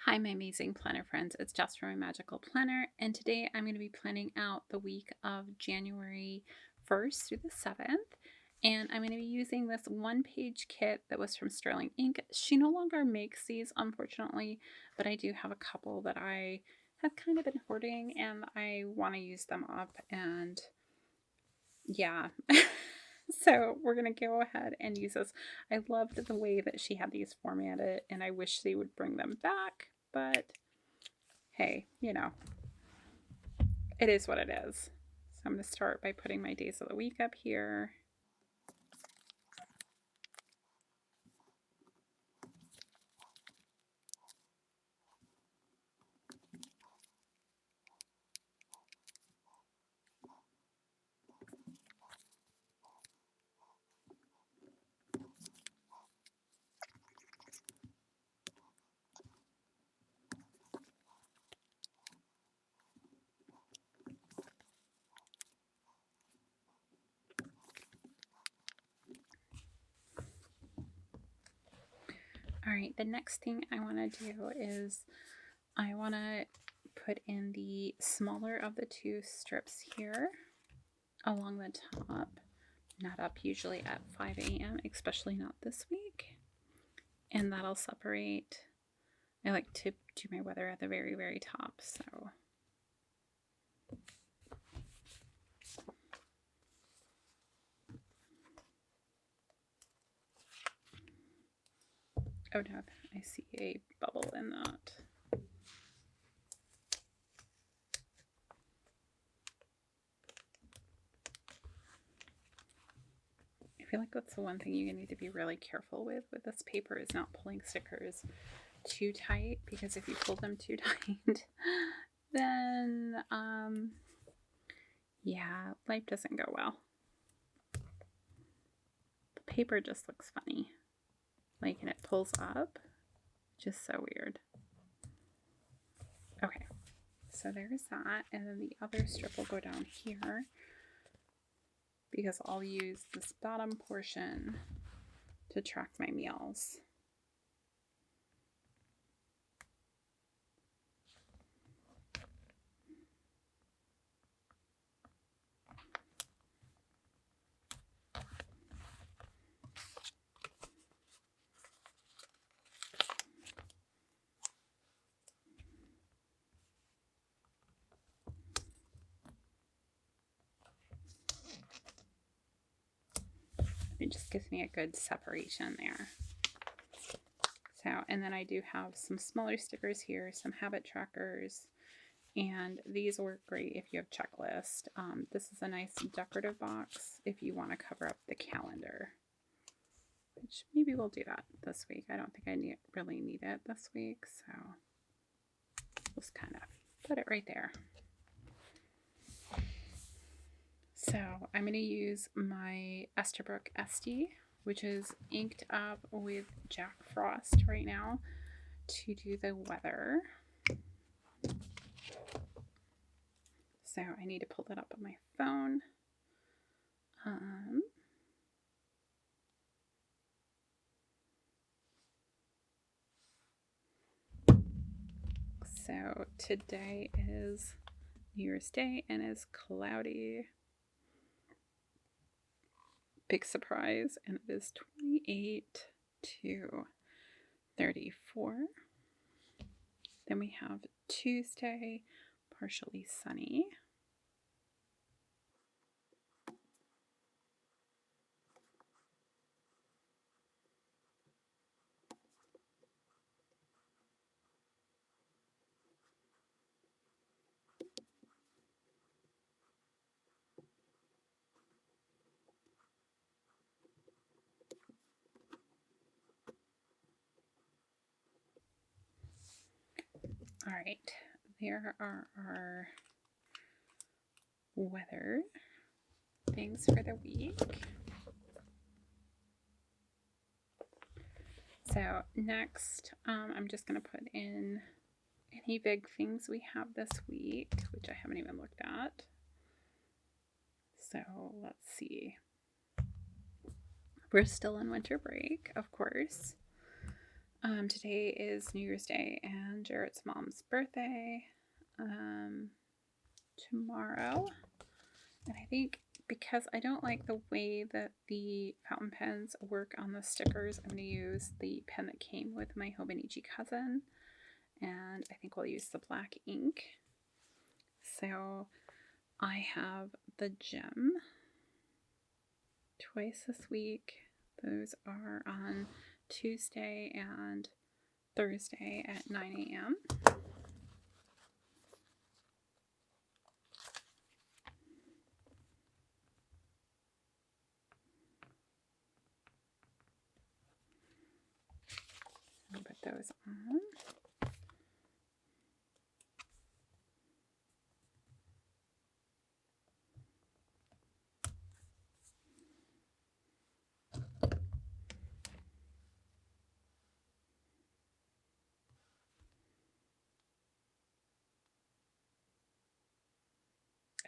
Hi, my amazing planner friends. It's Jess from my Magical Planner, and today I'm going to be planning out the week of January 1st through the 7th. And I'm going to be using this one-page kit that was from Sterling Ink. She no longer makes these, unfortunately, but I do have a couple that I have kind of been hoarding and I want to use them up. And yeah. So we're going to go ahead and use this. I loved the way that she had these formatted, and I wish they would bring them back, but hey, it is what it is. So I'm going to start by putting my days of the week up here. All right, the next thing I want to do is I want to put in the smaller of the two strips here along the top. Not up usually at 5 a.m., especially not this week. And that'll separate. I like to do my weather at the very, very top, so. Oh no, I see a bubble in that. I feel like that's the one thing you need to be really careful with this paper is not pulling stickers too tight, because if you pull them too tight, then yeah, life doesn't go well. The paper just looks funny. Like, and it pulls up. Just so weird. Okay, so there's that, and then the other strip will go down here because I'll use this bottom portion to track my meals. It just gives me a good separation there. So, and then I do have some smaller stickers here, some habit trackers, and these work great if you have checklist. This is a nice decorative box if you want to cover up the calendar, which maybe we'll do that this week. I don't think I really need it this week, so just kind of put it right there. So I'm going to use my Esterbrook Estie, which is inked up with Jack Frost right now, to do the weather. So I need to pull that up on my phone. So today is New Year's Day and is cloudy. Big surprise, and it is 28 to 34. Then we have Tuesday, partially sunny. All right, there are our weather things for the week. So next, I'm just going to put in any big things we have this week, which I haven't even looked at. So let's see. We're still in winter break, of course. Today is New Year's Day and Jarrett's mom's birthday. Tomorrow. And I think because I don't like the way that the fountain pens work on the stickers, I'm going to use the pen that came with my Hobonichi cousin. And I think we'll use the black ink. So I have the gem twice this week. Those are on Tuesday and Thursday at 9 a.m. I'll put those on.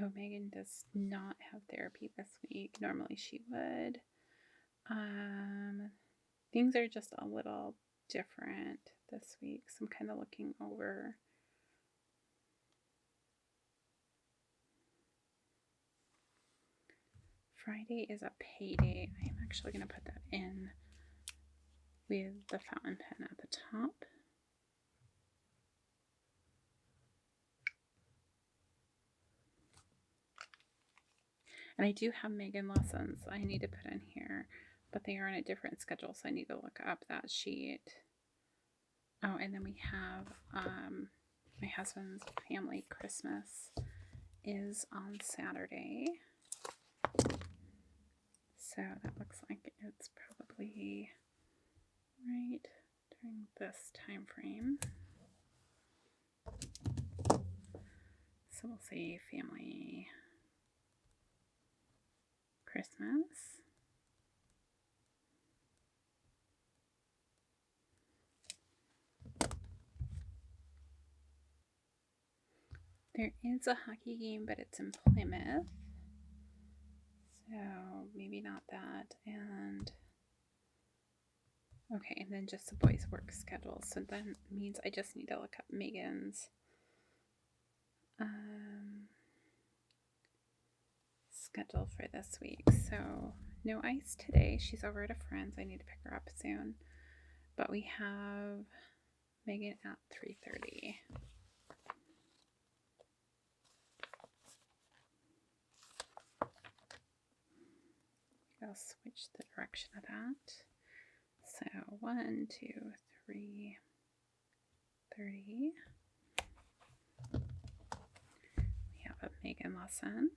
Oh, Megan does not have therapy this week. Normally she would. Things are just a little different this week, so I'm kind of looking over. Friday is a payday. I'm actually going to put that in with the fountain pen at the top. And I do have Megan lessons I need to put in here, but they are on a different schedule, so I need to look up that sheet. Oh, and then we have my husband's family Christmas is on Saturday. So that looks like it's probably right during this time frame. So we'll say family Christmas. There is a hockey game, but it's in Plymouth. So maybe not that. And okay, and then just the boys' work schedule. So that means I just need to look up Megan's schedule for this week. So no ice today. She's over at a friend's. I need to pick her up soon. But we have Megan at 3:30. I'll switch the direction of that. So 1, 2, 3, 30. We have a Megan lesson.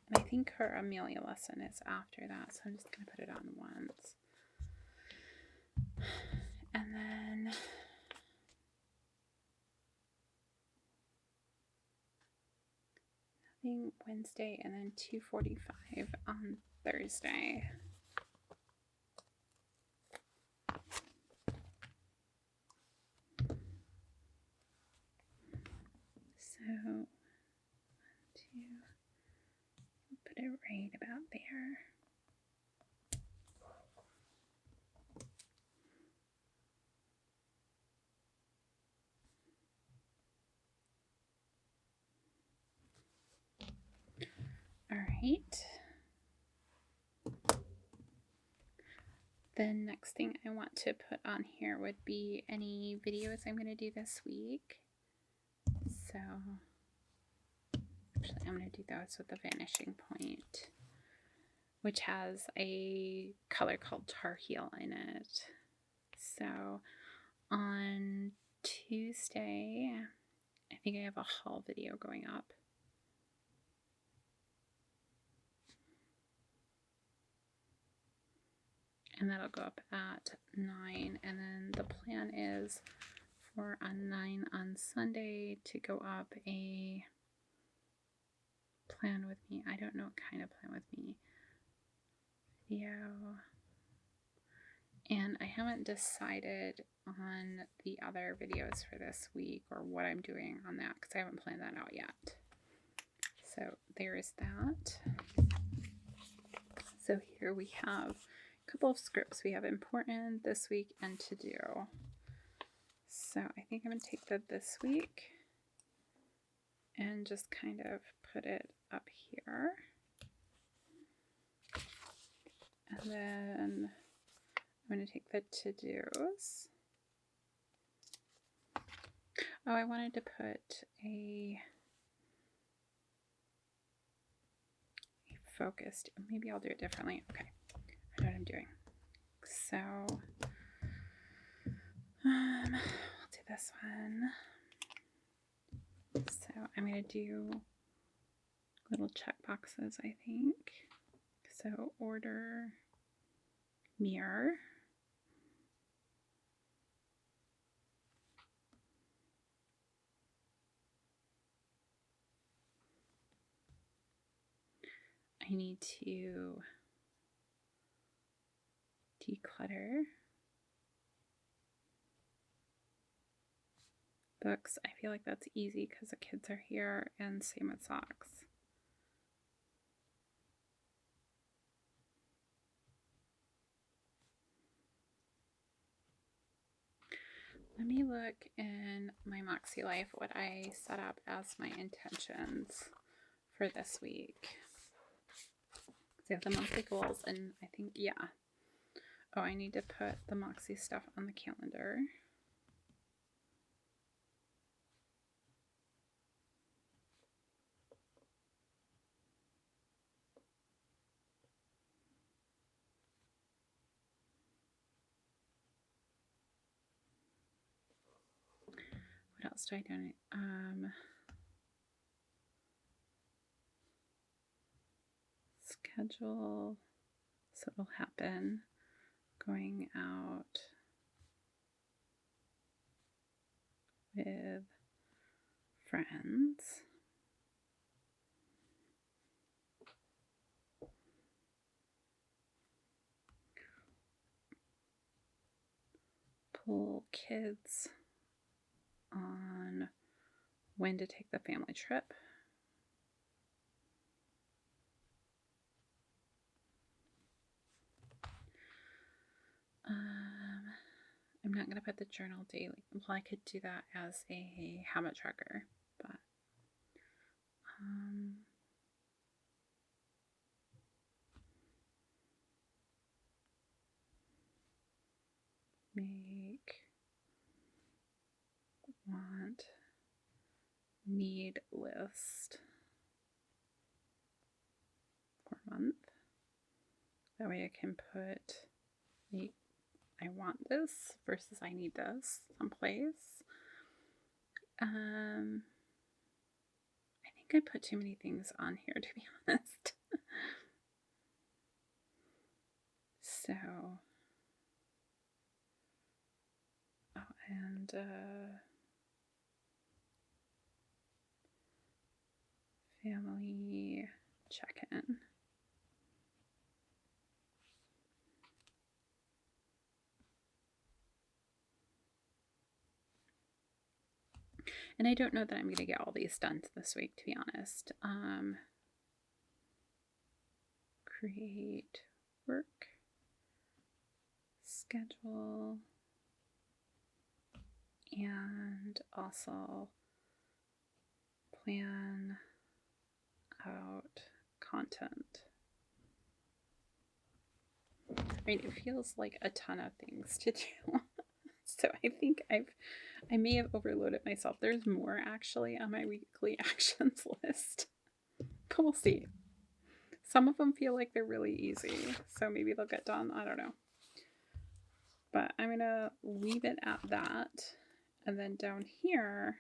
And I think her Amelia lesson is after that, so I'm just going to put it on once. And then nothing Wednesday, and then 2:45 on Thursday. So 1, 2, put it right about there. All right. The next thing I want to put on here would be any videos I'm going to do this week. So actually I'm going to do those with the Vanishing point, which has a color called Tar Heel in it. So on Tuesday, I think I have a haul video going up. And that'll go up at 9. And then the plan is for on 9 on Sunday to go up a plan with me. I don't know what kind of plan with me video. And I haven't decided on the other videos for this week or what I'm doing on that because I haven't planned that out yet. So there's that. So here we have a couple of scripts. We have important, this week, and to do. So I think I'm going to take the this week and just kind of put it up here. And then I'm going to take the to-dos. Oh, I wanted to put a focused. Maybe I'll do it differently. Okay, I know what I'm doing. So I'll do this one. So I'm going to do little check boxes, I think. So order mirror. I need to declutter books. I feel like that's easy because the kids are here, and same with socks. Let me look in my Moxie Life what I set up as my intentions for this week. So I have the monthly goals, and I think, yeah. Oh, I need to put the Moxie stuff on the calendar. What else do I do? Schedule, so it'll happen. Going out with friends. Pull kids on when to take the family trip. I'm not going to put the journal daily. Well, I could do that as a habit tracker, but make, want, need list for a month. That way I can put I want this versus I need this someplace. I think I put too many things on here, to be honest. So, oh, and family check-in. And I don't know that I'm going to get all these done this week, to be honest. Create work, schedule, and also plan out content. I mean, it feels like a ton of things to do. So I think I may have overloaded myself. There's more actually on my weekly actions list, but we'll see. Some of them feel like they're really easy, so maybe they'll get done. I don't know. But I'm gonna leave it at that. And then down here,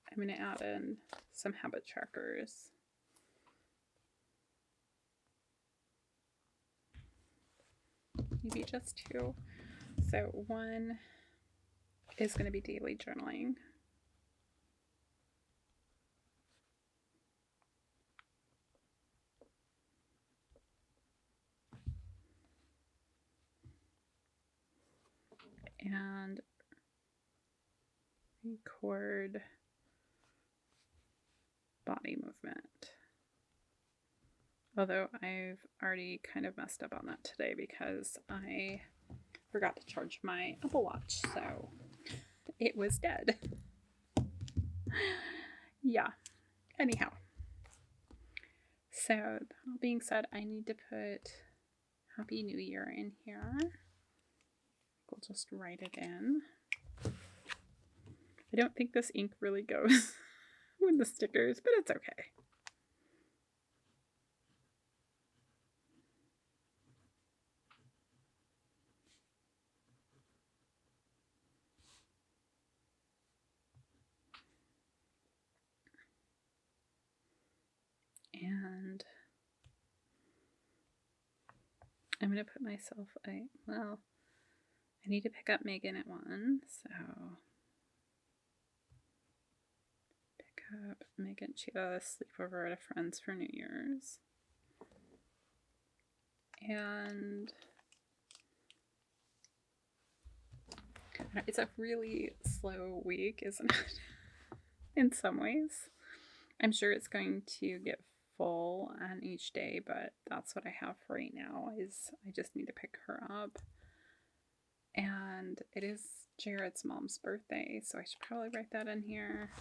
I'm gonna add in some habit trackers. Maybe just two. So one is going to be daily journaling. And record body movement. Although I've already kind of messed up on that today because I forgot to charge my Apple Watch, so it was dead. Yeah, anyhow. So, that all being said, I need to put Happy New Year in here. We'll just write it in. I don't think this ink really goes with the stickers, but it's okay. And I'm going to put myself well, I need to pick up Megan at 1, so pick up Megan. She got a sleepover at a friend's for New Year's. And it's a really slow week, isn't it? In some ways. I'm sure it's going to get full on each day, but that's what I have for right now. Is I just need to pick her up. And it is Jared's mom's birthday, so I should probably write that in here.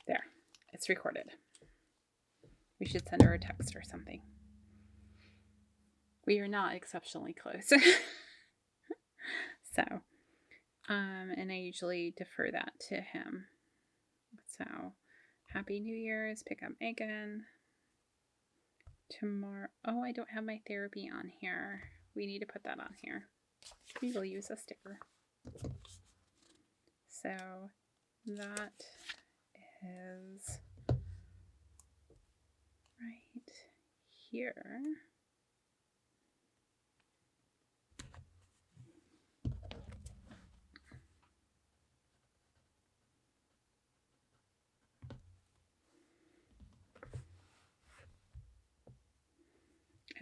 There, it's recorded. We should send her a text or something. We are not exceptionally close. So, and I usually defer that to him. So, Happy New Year's, pick up Megan. Tomorrow, oh, I don't have my therapy on here. We need to put that on here. We will use a sticker. So, that is right here.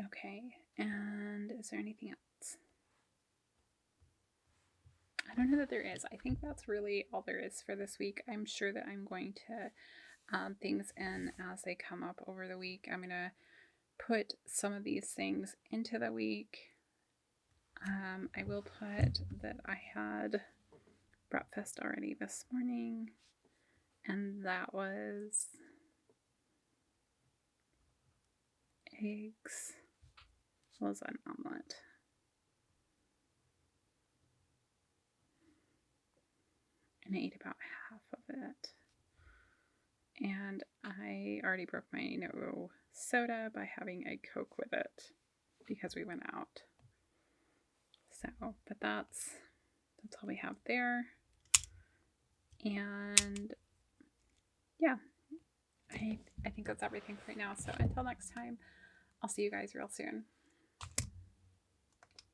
Okay, and is there anything else? I don't know that there is. I think that's really all there is for this week. I'm sure that I'm going to things in as they come up over the week. I'm going to put some of these things into the week. I will put that I had breakfast already this morning, and that was eggs. What was an omelet? And I ate about half of it. And I already broke my no soda by having a Coke with it because we went out. So, but that's all we have there. And yeah, I think that's everything for right now. So until next time, I'll see you guys real soon.